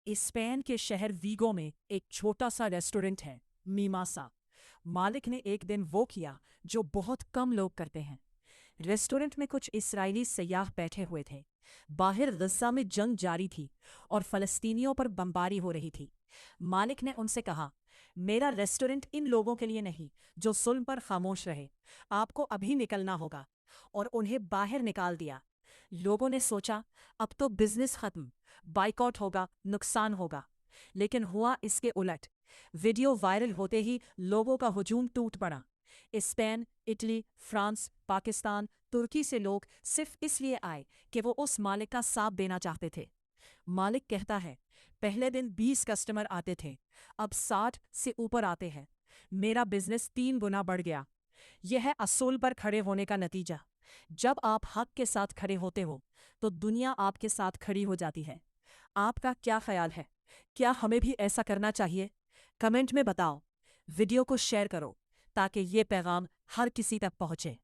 Spain के शहर we go में एक छोटा सा रेस्टोरेंट है, मीमासा। मालिक ने एक दिन वो किया जो बहुत कम लोग करते हैं। रेस्टोरेंट में कुछ इस्राएली सयाह बैठे हुए थे। बाहर गज़ा में जंग जारी थी और फ़लस्तीनियों पर बमबारी हो रही थी। मालिक ने उनसे कहा, मेरा रेस्टोरेंट इन लोगों के लिए नहीं जो जुल्म पर खामोश रहे। आपको अभी निकलना होगा। और उन्हें बाहर निकाल दिया। लोगों ने सोचा, अब तो बिजनेस खत्म, बाइकआउट होगा, नुकसान होगा। लेकिन हुआ इसके उलट। वीडियो वायरल होते ही लोगों का हुजूम टूट पड़ा। स्पेन, इटली, फ्रांस, पाकिस्तान, तुर्की से लोग सिर्फ इसलिए आए कि वो उस मालिक का साथ देना चाहते थे। मालिक कहता है, पहले दिन 20 कस्टमर आते थे, अब 60 से ऊपर आते हैं। मेरा बिजनेस 3 गुना बढ़ गया। यह है असूल पर खड़े होने का नतीजा। जब आप हक के साथ खड़े होते हो तो दुनिया आपके साथ खड़ी हो जाती है। आपका क्या ख्याल है? क्या हमें भी ऐसा करना चाहिए? कमेंट में बताओ। वीडियो को शेयर करो ताकि ये पैगाम हर किसी तक पहुँचे।